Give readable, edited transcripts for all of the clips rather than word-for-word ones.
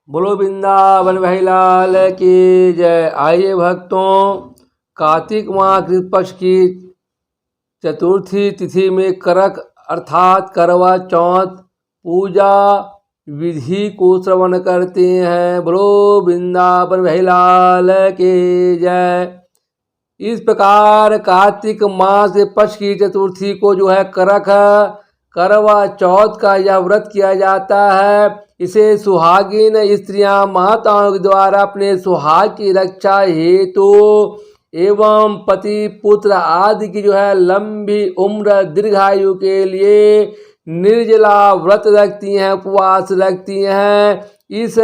बोलो वृंदावन भाई लाल की जय। आइए भक्तों, कार्तिक माह कृष्ण पक्ष की चतुर्थी तिथि में करक अर्थात करवा चौथ पूजा विधि को श्रवण करते हैं। बोलो वृंदावन भाई लाल की जय। इस प्रकार कार्तिक मास के पक्ष की चतुर्थी को जो है करवा चौथ का यह व्रत किया जाता है। इसे सुहागिन स्त्रियां माताओं के द्वारा अपने सुहाग की रक्षा हेतु एवं पति पुत्र आदि की जो है लंबी उम्र दीर्घायु के लिए निर्जला व्रत रखती हैं, उपवास रखती हैं। इस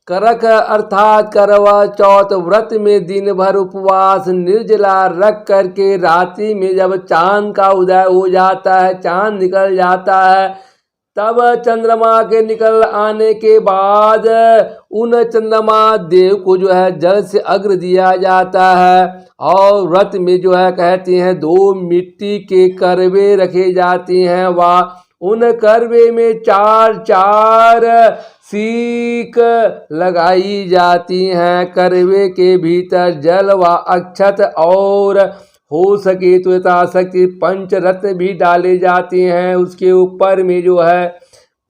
करक अर्थात करवा चौथ व्रत में दिन भर उपवास निर्जला रख करके रात्रि में जब चांद का उदय हो जाता है, चांद निकल जाता है, तब चंद्रमा के निकल आने के बाद उन चंद्रमा देव को जो है जल से अर्घ्य दिया जाता है। और व्रत में जो है कहते हैं 2 मिट्टी के करवे रखे जाते हैं। वह उन करवे में 4 सीख लगाई जाती हैं। करवे के भीतर जल व अक्षत और हो सके तो यथाशक्ति पंचरत्न भी डाले जाते हैं। उसके ऊपर में जो है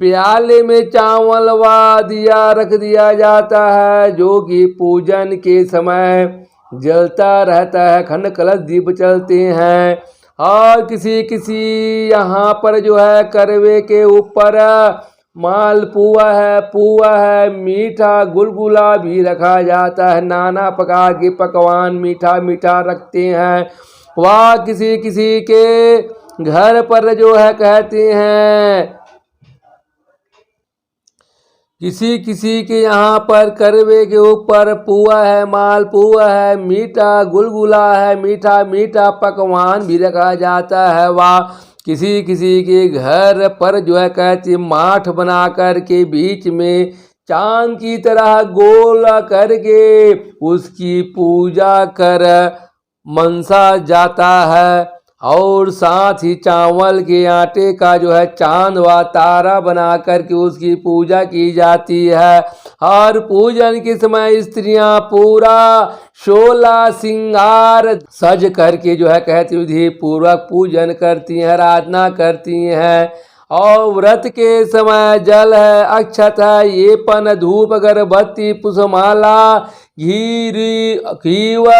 प्याले में चावल व दिया रख दिया जाता है, जो कि पूजन के समय जलता रहता है। खंड कलश दीप चलते हैं। और किसी यहाँ पर जो है करवे के ऊपर मालपुआ है, मीठा गुलगुला भी रखा जाता है। नाना प्रकार के पकवान मीठा रखते हैं। वह किसी के घर पर जो है कहते हैं, किसी के यहाँ पर करवे के ऊपर पुआ है, मालपुआ है, मीठा गुलगुला है, मीठा पकवान भी रखा जाता है। वह किसी के घर पर जो है कहते माठ बना कर के बीच में चांद की तरह गोल करके उसकी पूजा कर मनसा जाता है। और साथ ही चावल के आटे का जो है चांद व तारा बना करके उसकी पूजा की जाती है। और पूजन के समय स्त्रियां पूरा 16 श्रृंगार सज करके जो है कहती विधि पूर्वक पूजन करती हैं, आराधना करती हैं। और व्रत के समय जल है, अक्षत है, ये पन धूप अगरबत्ती पुष्पमाला घी व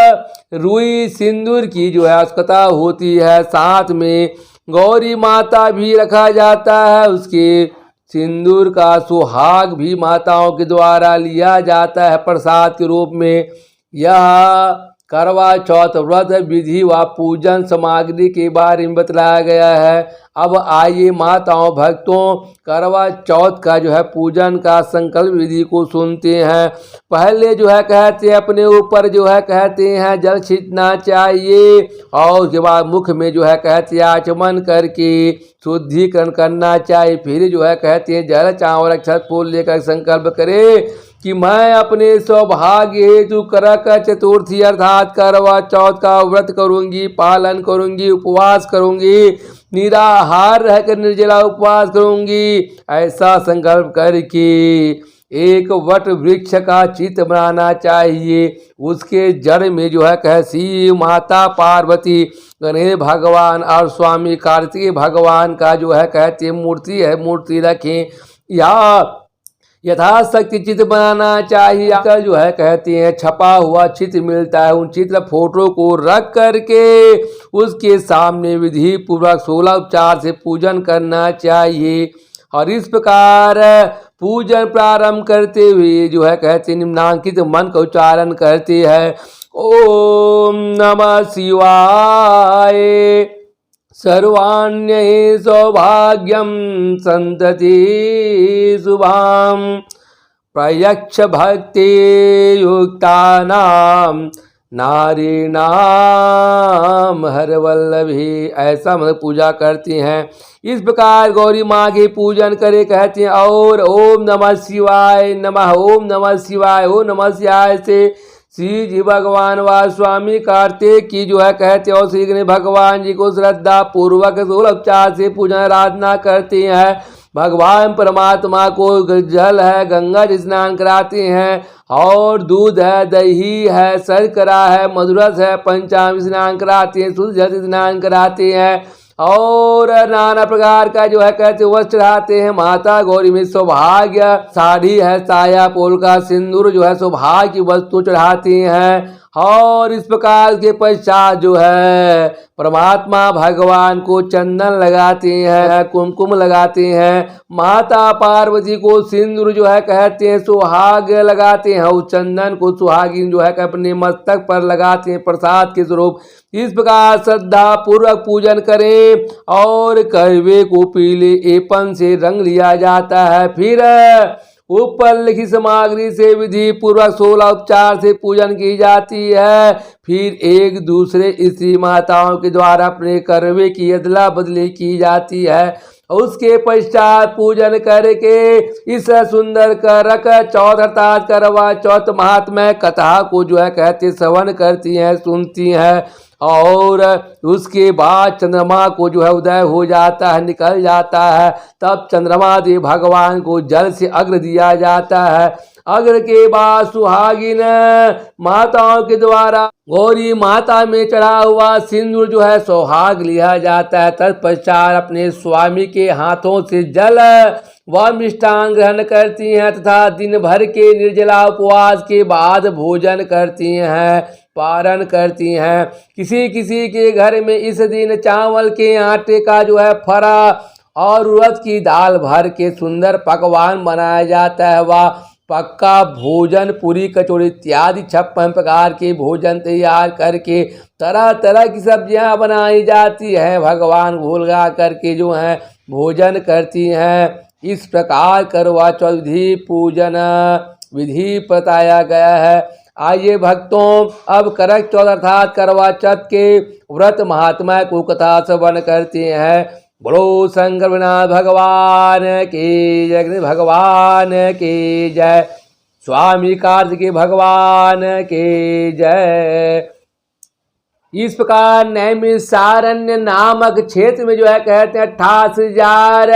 रुई सिंदूर की जो है आवश्यकता होती है। साथ में गौरी माता भी रखा जाता है। उसके सिंदूर का सुहाग भी माताओं के द्वारा लिया जाता है प्रसाद के रूप में। यह करवा चौथ व्रत विधि व पूजन सामग्री के बारे में बतलाया गया है। अब आइए माताओं भक्तों करवा चौथ का जो है पूजन का संकल्प विधि को सुनते हैं। पहले जो है कहते हैं अपने ऊपर जो है कहते हैं जल छींटना चाहिए। और उसके बाद मुख में जो है कहते हैं आचमन करके शुद्धिकरण करना चाहिए। फिर जो है कहते हैं जल चावल अक्षत फूल लेकर संकल्प करे कि मैं अपने सौभाग्य हेतु करक चतुर्थी अर्थात करवा चौथ का व्रत करूंगी, पालन करूंगी, उपवास करूंगी, निराहार रहकर निर्जला उपवास करूंगी। ऐसा संकल्प करके एक वट वृक्ष का चित्र बनाना चाहिए। उसके जड़ में जो है कैसी माता पार्वती, गणेश भगवान और स्वामी कार्तिक भगवान का जो है कहते मूर्ति रखें या यथाशक्ति चित्र बनाना चाहिए। आजकल जो है कहते हैं छपा हुआ चित्र मिलता है, उन चित्र फोटो को रख करके उसके सामने विधि पूर्वक 16 उपचार से पूजन करना चाहिए। और इस प्रकार पूजन प्रारंभ करते हुए जो है कहते निम्नांकित मन का उच्चारण करते हैं। ओम नमः शिवाय सर्वाण्य सौभाग्यम संतति शुभाम प्रयक्ष भक्ति युक्तानाम नारीणाम हरवल्लभी। ऐसा मतलब पूजा करती हैं। इस प्रकार गौरी माँ के पूजन करे कहते हैं। और ओम नमः शिवाय नमः, ओम नमः शिवाय, ओम नमः शिवाय से श्री जी भगवान व स्वामी कार्तिक की जो है कहते हैं और श्री गणेश भगवान जी को श्रद्धा पूर्वक 16 उपचार से पूजन आराधना करते हैं। भगवान परमात्मा को जल है गंगा जी स्नान कराते हैं, और दूध है, दही है, शर्करा है, मधुरस है, पंचामृत स्नान कराते हैं, शुद्ध जल से स्नान कराते हैं, और नाना प्रकार का जो है कहते वस्त्र चढ़ाते हैं। माता गौरी में सौभाग्य साड़ी है, साया, पोलका, सिंदूर जो है सौभाग्य की वस्तु चढ़ाती हैं। और इस प्रकार के पश्चात जो है परमात्मा भगवान को चंदन लगाते हैं, कुमकुम लगाते हैं। माता पार्वती को सिंदूर जो है कहते हैं सुहाग लगाते हैं, उस चंदन को सुहागिन जो है अपने मस्तक पर लगाते हैं प्रसाद के स्वरूप। इस प्रकार श्रद्धा पूर्वक पूजन करें, और करवे को पीले एपन से रंग लिया जाता है। फिर ऊपर लिखित सामग्री से विधि पूर्वक 16 उपचार से पूजन की जाती है। फिर एक दूसरे स्त्री माताओं के द्वारा अपने करवे की अदला बदली की जाती है। उसके पश्चात पूजन करके इस सुंदर करक चौथ अर्थात करवा चौथ महात्म्य कथा को जो है कहते श्रवण करती हैं, सुनती हैं, और उसके बाद चंद्रमा को जो है उदय हो जाता है, निकल जाता है। तब चंद्रमा देव भगवान को जल से अग्र दिया जाता है। अग्र के बाद सुहागिन माताओं के द्वारा गौरी माता में चढ़ा हुआ सिंदूर जो है सौहाग लिया जाता है। तत्पश्चात अपने स्वामी के हाथों से जल व मिष्टान ग्रहण करती हैं, तथा दिन भर के निर्जला उपवास के बाद भोजन करती हैं, पारण करती हैं। किसी किसी के घर में इस दिन चावल के आटे का जो है फरा और उड़द की दाल भर के सुंदर पकवान बनाया जाता है। वह पक्का भोजन पूरी कचौड़ी इत्यादि 56 प्रकार के भोजन तैयार करके तरह तरह की सब्जियां बनाई जाती है। भगवान भूल गा करके जो है भोजन करती हैं। इस प्रकार करवा चौथ विधि पूजन विधि बताया गया है। आइए भक्तों, अब करक चौथ अर्थात करवा चौथ के व्रत महात्मा को कथा श्रवण करते हैं। बोलो शंकर भोलेनाथ भगवान की जय, गणेश भगवान की जय, स्वामी कार्तिकेय भगवान की जय। इस प्रकार नैमिषारण्य नामक क्षेत्र में जो है कहते हैं 88,000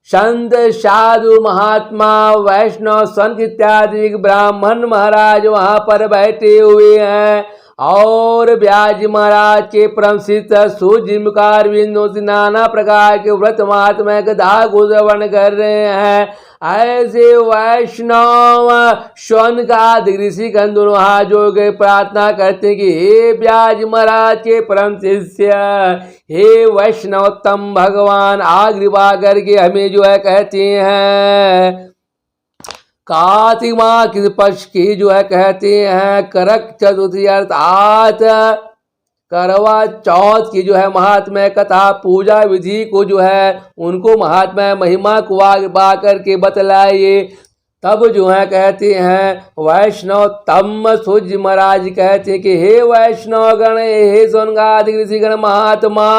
संत साधु महात्मा वैष्णव संत इत्यादि ब्राह्मण महाराज वहां पर बैठे हुए हैं, और व्यास महाराज के परम सिद्ध सूर्यमुखार बिंदु से नाना प्रकार के व्रत महात्मा कथा को श्रवण कर रहे हैं। ऐसे वैष्णव स्वर्ण का ऋषि गण दोनों हाथ जोड़ के प्रार्थना करते हैं कि हे व्यास महाराज के परम शिष्य, हे वैष्णवतम भगवान, आग कृपा करके हमें जो है कहते हैं कार्तिक माह के पक्ष की जो है कहते हैं करक चतुर्थी अर्थात करवा चौथ की जो है महात्म्य कथा पूजा विधि को जो है उनको महात्म्य महिमा को आगे बा करके बतलाइए। तब जो है कहते हैं वैष्णव तम सूर्य महाराज कहते हैं कि हे वैष्णव गण, हे सोनगादि ऋषि गण महात्मा,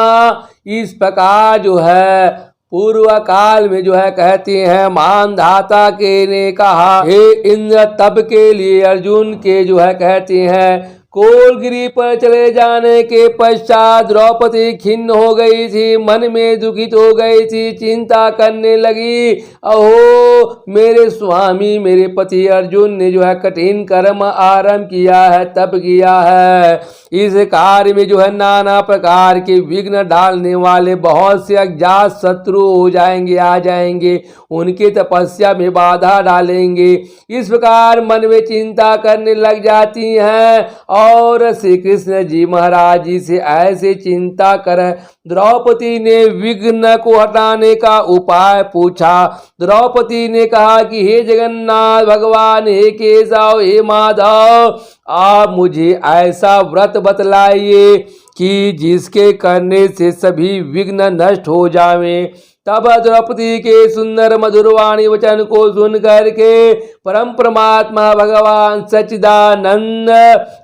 इस प्रकार जो है पूर्व काल में जो है कहते हैं मानधाता के ने कहा, हे इंद्र, तप के लिए अर्जुन के जो है कहते हैं कोलगिरी पर चले जाने के पश्चात द्रौपदी खिन्न हो गई थी, मन में दुखित हो गई थी, चिंता करने लगी, अहो मेरे स्वामी मेरे पति अर्जुन ने जो है कठिन कर्म आरंभ किया है, तप किया है। इस कार्य में जो है नाना प्रकार के विघ्न डालने वाले बहुत से अज्ञात शत्रु हो जाएंगे, आ जाएंगे, उनके तपस्या में बाधा डालेंगे। इस प्रकार मन में चिंता करने लग जाती हैं, और श्री कृष्ण जी महाराज जी से ऐसे चिंता कर द्रौपदी ने विघ्न को हटाने का उपाय पूछा। द्रौपदी ने कहा कि हे जगन्नाथ भगवान, हे केशव, हे माधव, आप मुझे ऐसा व्रत बतलाइए कि जिसके करने से सभी विघ्न नष्ट हो जावें। तब द्रौपदी के सुंदर मधुरवाणी वचन को सुन करके परम परमात्मा भगवान सच्चिदानंद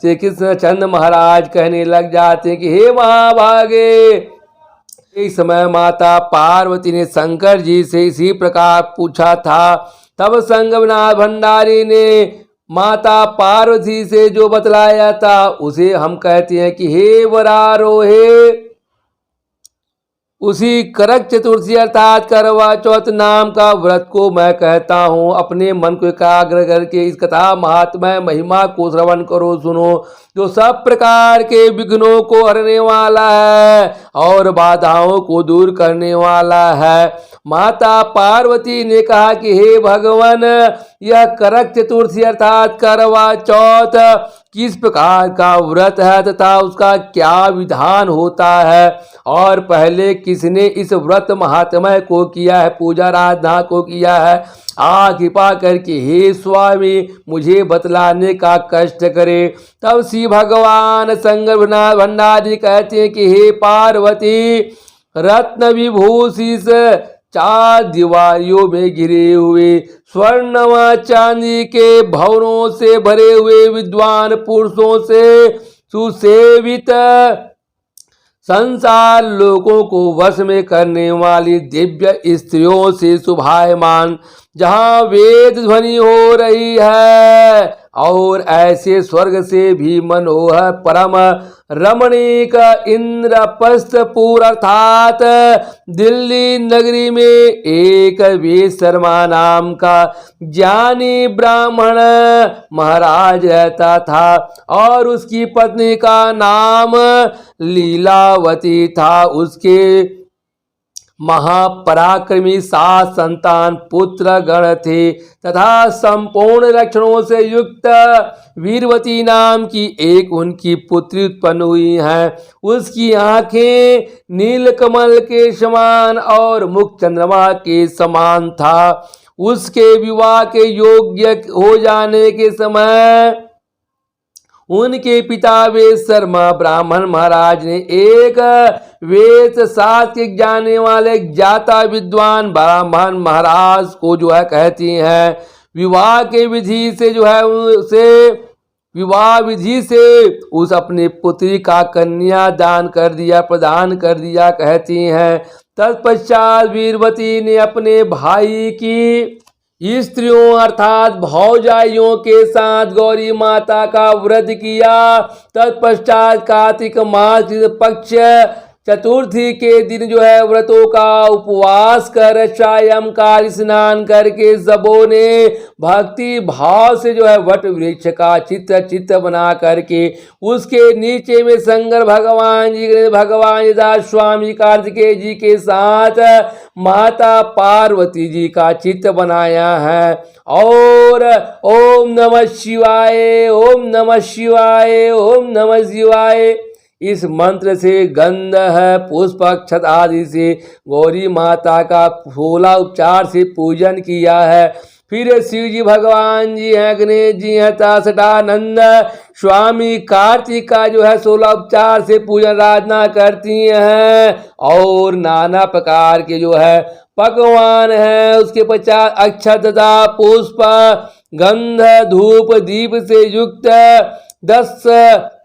श्री कृष्ण चंद्र महाराज कहने लग जाते कि हे महाभागे, एक समय माता पार्वती ने शंकर जी से इसी प्रकार पूछा था। तब संगमनाथ भंडारी ने माता पार्वती से जो बतलाया था उसे हम कहते हैं कि हे वरारोहे, उसी करक चतुर्थी अर्थात करवा चौथ नाम का व्रत को मैं कहता हूँ। अपने मन को एकाग्र करके इस कथा महात्म्य महिमा को श्रवण करो, सुनो, जो सब प्रकार के विघ्नों को हरने वाला है और बाधाओं को दूर करने वाला है। माता पार्वती ने कहा कि हे भगवान, यह करक चतुर्थी अर्थात करवा चौथ किस प्रकार का व्रत है तथा उसका क्या विधान होता है, और पहले किसने इस व्रत महात्म्य को किया है, पूजा आराधना को किया है, कृपा करके हे स्वामी मुझे बतलाने का कष्ट करे। तब श्री भगवान शंकर भंडारी कहते हैं कि हे पार्वती, रत्न विभूषित 4 दीवारियों में घिरे हुए स्वर्ण व चांदी के भवनों से भरे हुए विद्वान पुरुषों से सुसेवित संसार लोगों को वश में करने वाली दिव्य स्त्रियों से शोभायमान, जहाँ वेद ध्वनि हो रही है और ऐसे स्वर्ग से भी मनोहर परम रमणीक इंद्रप्रस्थपुर अर्थात दिल्ली नगरी में एक वेद शर्मा नाम का ज्ञानी ब्राह्मण महाराज रहता था और उसकी पत्नी का नाम लीलावती था। उसके महापराक्रमी 7 संतान पुत्र गण थे तथा संपूर्ण लक्षणों से युक्त वीरवती नाम की एक उनकी पुत्री उत्पन्न हुई है। उसकी आंखें नीलकमल के समान और मुख चंद्रमा के समान था। उसके विवाह के योग्य हो जाने के समय उनके पिता वेद शर्मा ब्राह्मण महाराज ने एक वेद शास्त्र के जानने वाले ज्ञाता विद्वान ब्राह्मण महाराज को जो है कहती हैं, विवाह के विधि से जो है उसे विवाह विधि से उस अपने पुत्री का कन्या दान कर दिया, प्रदान कर दिया। कहती हैं तत्पश्चात वीरवती ने अपने भाई की स्त्रियों अर्थात भौजाइयों के साथ गौरी माता का व्रत किया। तत्पश्चात कार्तिक मास पक्ष चतुर्थी के दिन जो है व्रतों का उपवास कर सायंकाल स्नान करके सबों ने भक्ति भाव से जो है वट वृक्ष का चित्र बना करके उसके नीचे में शंकर भगवान जी, भगवान दास स्वामी कार्तिकेय जी के साथ माता पार्वती जी का चित्र बनाया है। और ओम नमः शिवाय, ओम नमः शिवाय, ओम नमः शिवाय इस मंत्र से गंध है पुष्प अक्षत आदि से गौरी माता का 16 उपचार से पूजन किया है। फिर शिव जी भगवान जी हैं, गणेश जी हैं, सटानंद स्वामी कार्तिक का जो है 16 उपचार से पूजन आराधना करती हैं और नाना प्रकार के जो है पकवान हैं। उसके पश्चात अक्षत तथा पुष्प गंध धूप दीप से युक्त 10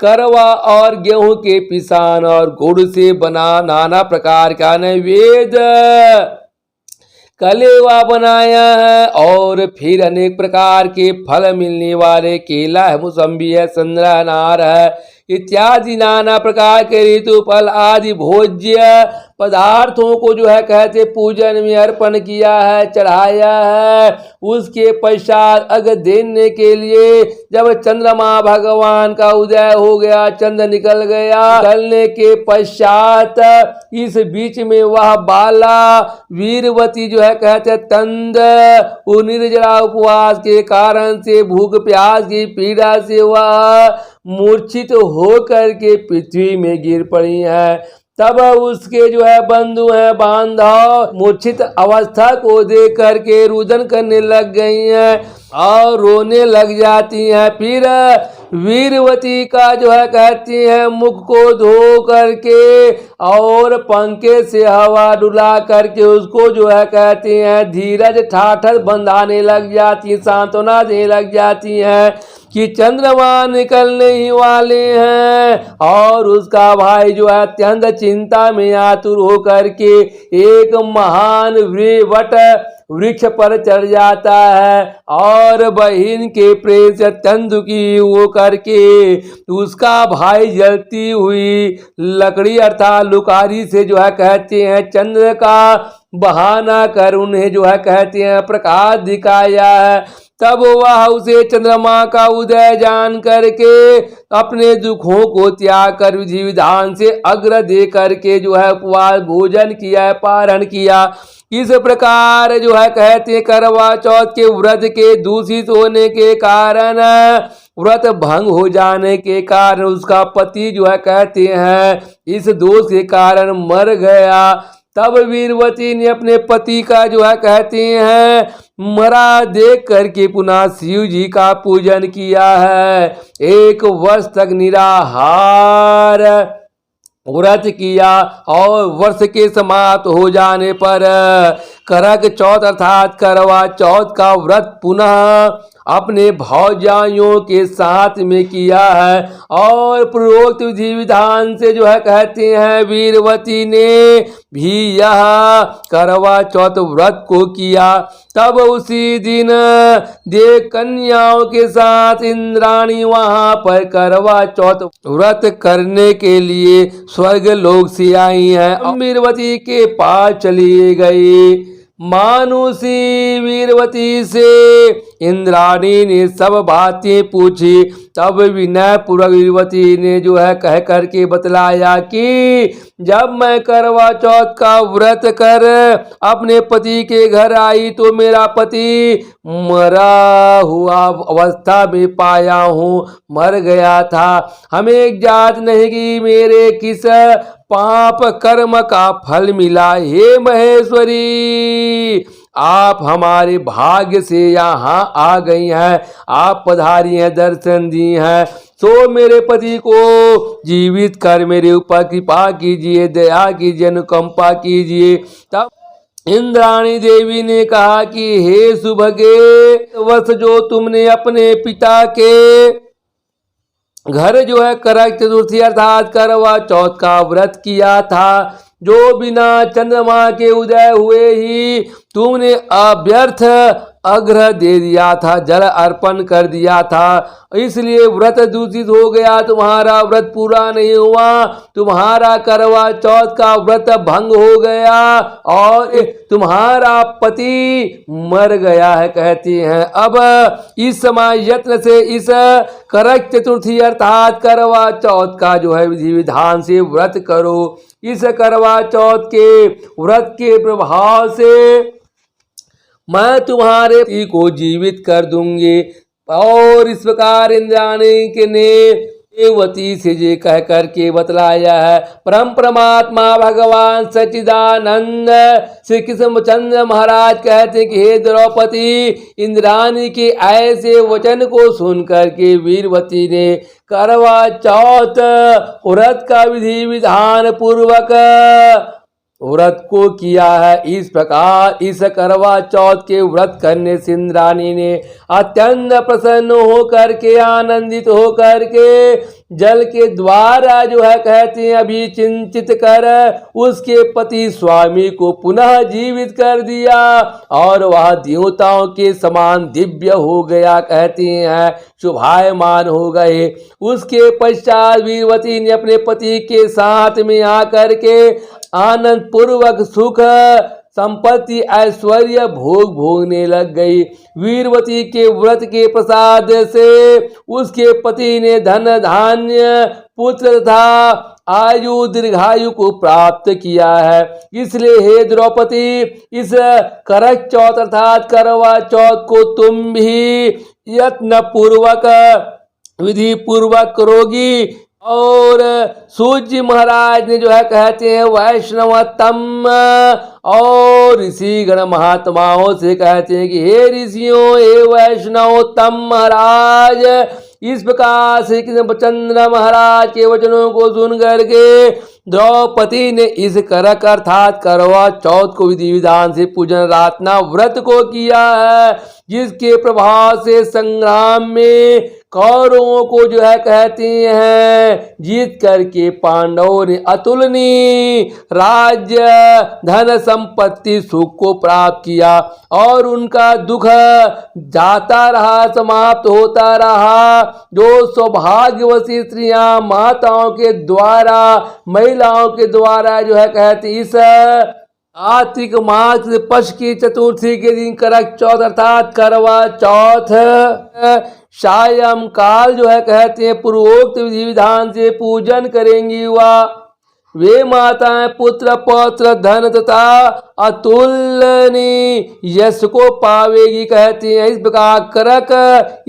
करवा और गेहूं के पिसान और गुड़ से बना नाना प्रकार का नैवेद्य कलेवा बनाया है। और फिर अनेक प्रकार के फल मिलने वाले केला है, मौसम्बी है, संतरा अनार है इत्यादि नाना प्रकार के ऋतु फल आदि भोज्य पदार्थों को जो है कहते पूजन में अर्पण किया है, चढ़ाया है। उसके पश्चात अर्घ्य देने के लिए जब चंद्रमा भगवान का उदय हो गया, चंद्र निकल गया, निकलने के पश्चात इस बीच में वह बाला वीरवती जो है कहते तंद निर्जला उपवास के कारण से भूख प्यास की पीड़ा से वह मूर्छित होकर के पृथ्वी में गिर पड़ी है। तब उसके जो है बंधु हैं बांधव मूर्छित अवस्था को देख करके रुदन करने लग गई हैं और रोने लग जाती हैं। फिर वीरवती का जो है कहती हैं मुख को धो करके और पंखे से हवा डुला करके उसको जो है कहती हैं धीरज ठाठर बंधाने लग जाती, सांत्वना देने लग जाती हैं कि चंद्रमा निकलने ही वाले हैं, और उसका भाई जो है अत्यंत चिंता में आतुर होकर के एक महान वट वृक्ष पर चढ़ जाता है, और बहन के प्रेम से अत्यंत दुखी हो करके उसका भाई जलती हुई लकड़ी अर्थात लुकारी से जो है कहते हैं चंद्र का बहाना कर उन्हें जो है कहते हैं प्रकाश दिखाया है। तब वह उसे चंद्रमा का उदय जान करके अपने दुखों को त्याग कर विधि विधान से अग्र दे करके जो है उपवास भोजन किया, पारण किया। इस प्रकार जो है कहते हैं करवा चौथ के व्रत के दूषित होने के कारण, व्रत भंग हो जाने के कारण उसका पति जो है कहते हैं इस दोष के कारण मर गया। तब वीरवती ने अपने पति का जो है कहते हैं मरा देख करके पुनः शिव जी का पूजन किया है। 1 वर्ष तक निराहार व्रत किया, और वर्ष के समाप्त हो जाने पर करक चौथ अर्थात करवा चौथ का व्रत पुनः अपने भौजाइयों के साथ में किया है। और पूर्वोक्त विधि विधान से जो है कहते हैं वीरवती ने भी यह करवा चौथ व्रत को किया। तब उसी दिन देव कन्याओं के साथ इंद्राणी वहां पर करवा चौथ व्रत करने के लिए स्वर्ग लोक से आई हैं। वीरवती के पास चली गई। मानुषी वीरवती से इंद्राणी ने सब बातें पूछी। तब विनय पूर्वक वीरवती ने जो है कह करके बतलाया कि जब मैं करवा चौथ का व्रत कर अपने पति के घर आई तो मेरा पति मरा हुआ अवस्था में पाया हूँ, मर गया था। हमें ज्ञात नहीं कि मेरे किस पाप कर्म का फल मिला। हे महेश्वरी, आप हमारे भाग्य से यहाँ आ गई हैं, आप पधारी हैं, दर्शन दी हैं, तो मेरे पति को जीवित कर मेरे ऊपर कृपा कीजिए, दया कीजिए, अनुकंपा कीजिए। तब इंद्राणी देवी ने कहा कि हे सुभगे, वर्ष जो तुमने अपने पिता के घर जो है करक चतुर्थी अर्थात करवा चौथ का व्रत किया था, जो बिना चंद्रमा के उदय हुए ही तुमने अव्यर्थ अग्रह दे दिया था, जल अर्पण कर दिया था, इसलिए व्रत दूषित हो गया, तुम्हारा व्रत पूरा नहीं हुआ, तुम्हारा करवा चौथ का व्रत भंग हो गया और तुम्हारा पति मर गया है कहते हैं। अब इस समय यत्न से इस करक चतुर्थी अर्थात करवा चौथ का जो है विधि विधान से व्रत करो। इस करवा चौथ के व्रत के प्रभाव से मैं तुम्हारे पति को जीवित कर दूंगी। और इस प्रकार इंद्राणी के ने देववती से जे कह करके बतलाया है। परम परमात्मा भगवान सच्चिदानंद श्री कृष्णचंद्र महाराज कहते हैं कि हे द्रौपदी, इंद्राणी के ऐसे वचन को सुन करके वीरवती ने करवा चौथ व्रत का विधि विधान पूर्वक व्रत को किया है। इस प्रकार इस करवा चौथ के व्रत करने से इंद्राणी ने अत्यंत प्रसन्न होकर के आनंदित होकर के जल के द्वारा जो है कहते हैं अभी चिंतित कर उसके पति स्वामी को पुनः जीवित कर दिया और वह देवताओं के समान दिव्य हो गया कहते हैं, शुभायमान हो गए। उसके पश्चात वीरवती ने अपने पति के साथ में आकर के आनंद पूर्वक सुख संपत्ति ऐश्वर्य भोग भोगने लग गई। वीरवती के व्रत के प्रसाद से उसके पति ने धन धान्य पुत्र तथा आयु दीर्घायु को प्राप्त किया है। इसलिए हे द्रौपदी, इस करक चौथ अर्थात करवा चौथ को तुम भी यत्न पूर्वक विधि पूर्वक करोगी। और सूर्य महाराज ने जो है कहते हैं वैष्णवतम और ऋषि गण महात्माओं से कहते हैं कि हे ऋषियों, हे वैष्णवतम महाराज, इस प्रकार श्री कृष्णचंद्र महाराज के वचनों को सुन करके द्रौपदी ने इस करक अर्थात करवा चौथ को विधि विधान से पूजन रातना व्रत को किया है, जिसके प्रभाव से संग्राम में कौरवों को जो है कहते हैं जीत करके पांडवों ने अतुलनीय राज्य धन संपत्ति सुख को प्राप्त किया और उनका दुख जाता रहा, समाप्त होता रहा। जो सौभाग्यवती स्त्रियां माताओं के द्वारा, महिलाओं के द्वारा जो है कहते इस कार्तिक मास पक्ष की चतुर्थी के दिन करक चौथ अर्थात करवा चौथ सायं काल जो है कहते हैं पूर्वोक्त विधि विधान से पूजन करेंगी। वे माताएं पुत्र पौत्र धन तथा अतुलनीय यश को पावेगी कहते हैं। इस प्रकार करक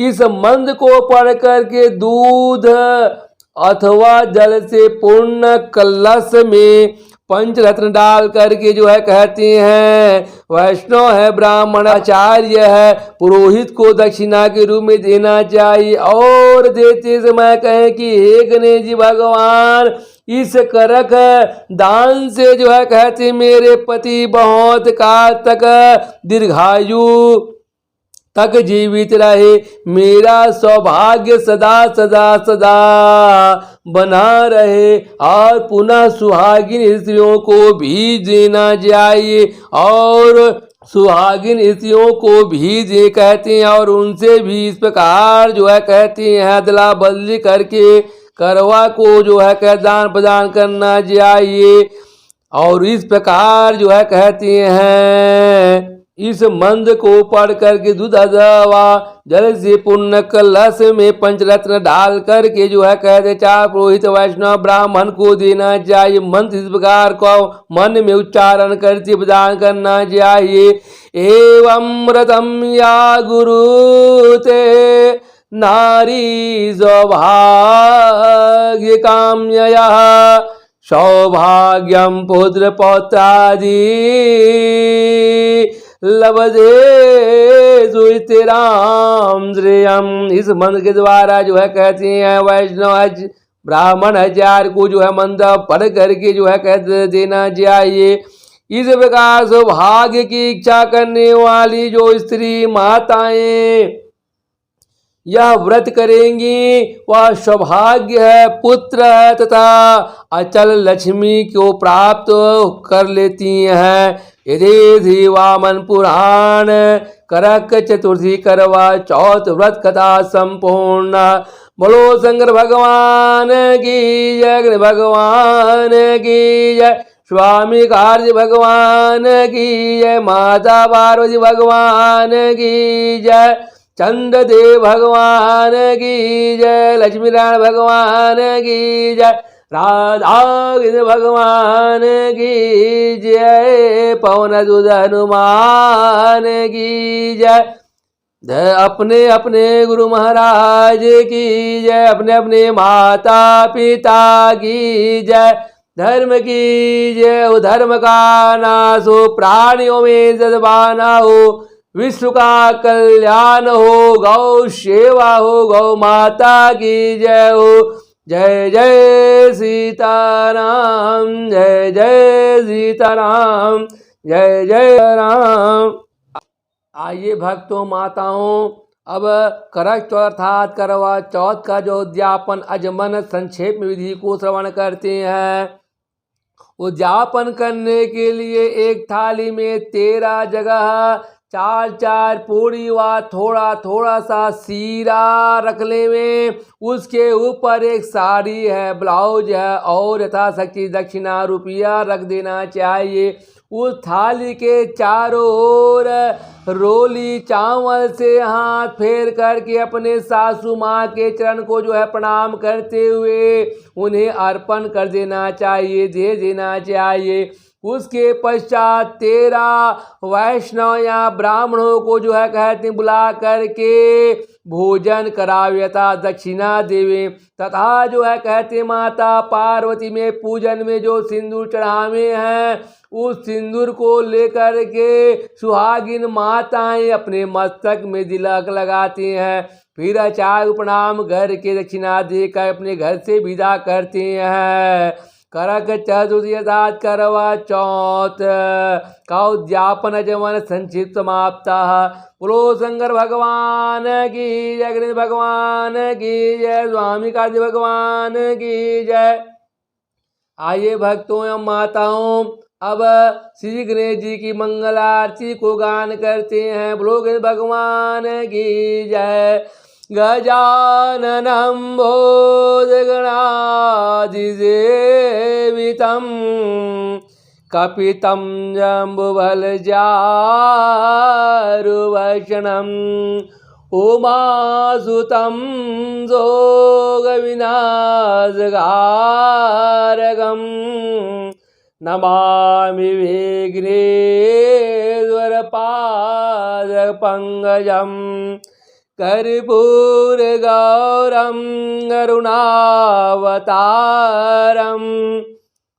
इस मंत्र को पढ़ करके दूध अथवा जल से पूर्ण कलश में पंचरत्न डाल करके जो है कहते हैं वैष्णव है, ब्राह्मण आचार्य है, पुरोहित को दक्षिणा के रूप में देना चाहिए। और देते समय कहें कि हे गणेश जी भगवान, इस करक दान से जो है कहते मेरे पति बहुत काल तक दीर्घायु तक जीवित रहे, मेरा सौभाग्य सदा सदा सदा बना रहे। और पुनः सुहागिन स्त्रियों को भी देना चाहिए और सुहागिन स्त्रियों को भी दे कहते हैं और उनसे भी इस प्रकार जो है कहते हैं अदला बदली करके करवा को जो है कह दान प्रदान करना चाहिए। और इस प्रकार जो है कहते हैं इस मंत्र को पढ़ करके दूध अथवा जल से पूर्ण कलश में पंचरत्न डाल करके जो है कहते चार पुरोहित वैष्णव ब्राह्मण को देना चाहिए। मंत्र इस प्रकार को मन में उच्चारण करके प्रदान करना चाहिए। एवं व्रतम या गुरु ते नारी सौभाग्य काम्यया सौभाग्यम पुत्र पौत्रादि लभते सुइतिराम श्रेयम। इस मंत्र के द्वारा जो है कहते हैं वैष्णव ब्राह्मण आचार्य को जो है मंत्र पढ़ करके जो है कह देना चाहिए। इस प्रकार सौभाग्य की इच्छा करने वाली जो स्त्री माताएं यह व्रत करेंगी वह सौभाग्य है, पुत्र है तथा अचल लक्ष्मी को प्राप्त कर लेती हैं। यदि वामन पुराण करक चतुर्थी करवा चौथ व्रत कथा संपूर्ण। बोलो शंकर भगवान की जय, भगवान की जय, स्वामी कार्य भगवान की जय, माता पार्वती भगवान की जय, चंद्रदेव भगवान की जय, लक्ष्मी नारायण भगवान की जय, राधा कृष्ण भगवान की जय, पवन सुत हनुमान की जय। अपने अपने गुरु महाराज की जय, अपने अपने माता पिता की जय, धर्म की जय। धर्म का नाश हो, प्राणियों में सद्भावना हो, विश्व का कल्याण हो, गौ सेवा हो, गौ माता की जय हो। जय जय सीताराम, जय जय सीताराम, जय जय राम। आइए भक्तों माताओं, अब करक चौथ अर्थात करवा चौथ का जो उद्यापन अजमन संक्षेप में विधि को श्रवण करते हैं। उद्यापन करने के लिए एक थाली में 13 जगह चार चार पूरी व थोड़ा थोड़ा सा सीरा रख ले में, उसके ऊपर एक साड़ी है, ब्लाउज है और यथाशक्ति दक्षिणा रुपया रख देना चाहिए। उस थाली के चारों ओर रोली चावल से हाथ फेर करके अपने सासू माँ के चरण को जो है प्रणाम करते हुए उन्हें अर्पण कर देना चाहिए, दे देना चाहिए। उसके पश्चात 13 वैष्णव या ब्राह्मणों को जो है कहते बुला करके भोजन करावे यथा दक्षिणा देवे, तथा जो है कहते माता पार्वती में पूजन में जो सिंदूर चढ़ावे हैं उस सिंदूर को लेकर के सुहागिन माताएं अपने मस्तक में तिलक लगाती हैं। फिर आचार्य प्रणाम घर के दक्षिणा देकर अपने घर से विदा करते हैं। करक चतुर्थी अर्थात करवा चौथ का उद्यापन जमन संक्षिप्त समाप्त। बोलो शंकर भगवान की जय, गणेश भगवान की जय, स्वामी कार्तिक भगवान की जय। आइए भक्तों एवं माताओं, अब श्री गणेश जी की मंगल आरती को गान करते हैं। बोलो गणेश भगवान की जय। गजाननं भूतगणाधिसेवितं कपितं जम्बुफलचारुभक्षणम् उमासुतं जोगविनाशकारकम् नमामि विघ्नेश्वरपादपङ्कजम् कर्पूरगौरं करुणावतारं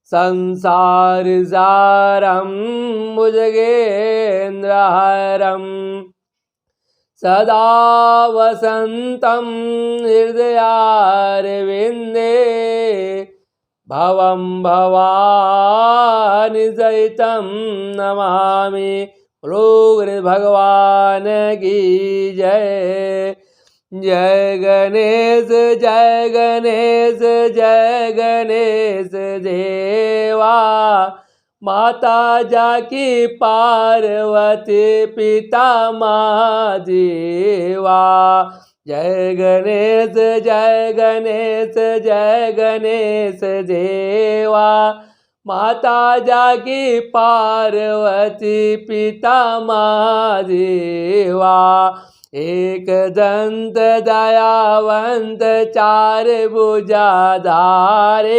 संसारसारं भुजगेन्द्रहरं सदा वसन्तं हृदयारविन्दे भवं भवानि सहितं नमामि। बोलो गणेश भगवान की जय। जय गणेश जय गणेश जय गणेश देवा, माता जाकी पार्वती पिता महादेवा। जय गणेश जय गणेश जय गणेश देवा, माता जाकी पार्वती पिता महादेवा। एक दंत दयावंत चार भुजाधारे,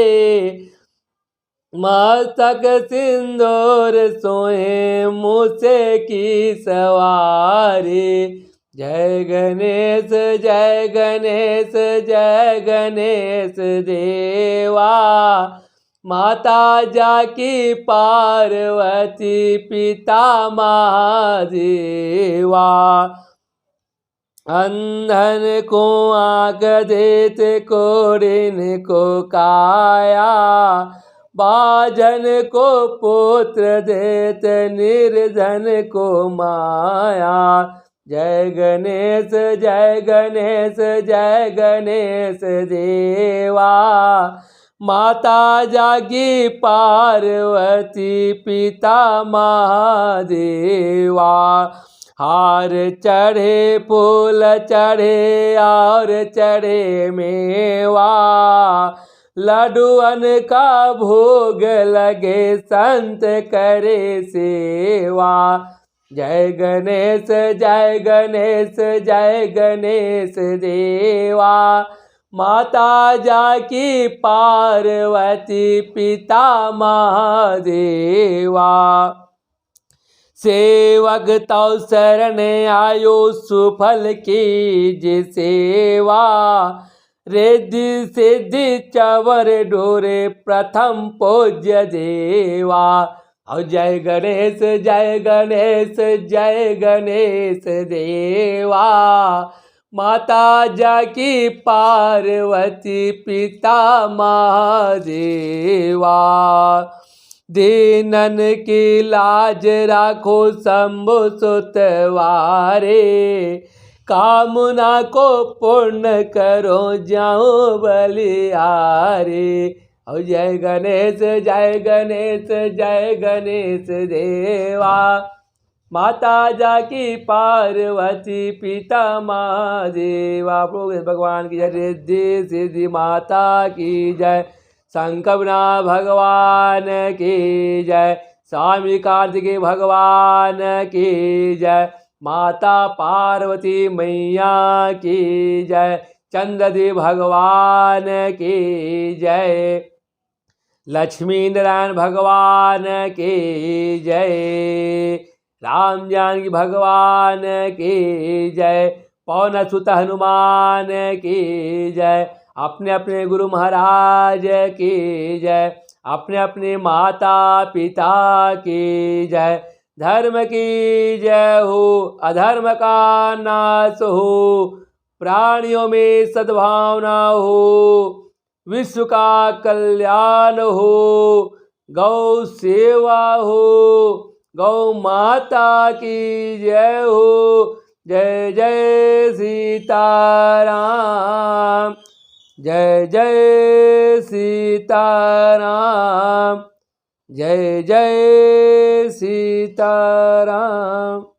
मस्तक सिंदूर सोहे मूसे की सवारी। जय गणेश जय गणेश जय गणेश देवा, माता जाकी पार्वती पिता महादेवा। अंधन को आँख देते कोढ़िन को काया, बाजन को पुत्र देते निर्धन को माया। जय गणेश जय गणेश जय गणेश देवा, माता जागी पार्वती पिता महादेवा। हार चढ़े फूल चढ़े और चढ़े मेवा, लड्डूअन का भोग लगे संत करे सेवा। जय गणेश जय गणेश जय गणेश देवा, माता जाकी पार्वती पिता महादेवा। सेवक तो शरण आयो सुफल की सेवा, रिद्धि सिद्धि चवर डोरे प्रथम पूज्य देवा। और जय गणेश जय गणेश जय गणेश देवा, माता जाकी पार्वती पिता महादेवा। दीनन की लाज राखो शंभु सुतवारे, कामना को पूर्ण करो जाओ बलिहारे। और जय गणेश जय गणेश जय गणेश देवा, माता जाकी पार्वती पिता महादेवा। भगवान की जय। रिद्धि सिद्धि माता की जय, शंकरना भगवान की जय, स्वामी कार्तिकेय भगवान की जय, माता पार्वती मैया की जय, चंद्रदेव भगवान की जय, लक्ष्मी नारायण भगवान की जय, राम जानकी भगवान की जय, पवन सुत हनुमान की जय, अपने अपने गुरु महाराज की जय, अपने अपने माता पिता की जय। धर्म की जय हो, अधर्म का नाश हो, प्राणियों में सद्भावना हो, विश्व का कल्याण हो, गौ सेवा हो, गौ माता की जय हो। जय जय सीताराम, जय जय सीताराम, जय जय सीताराम।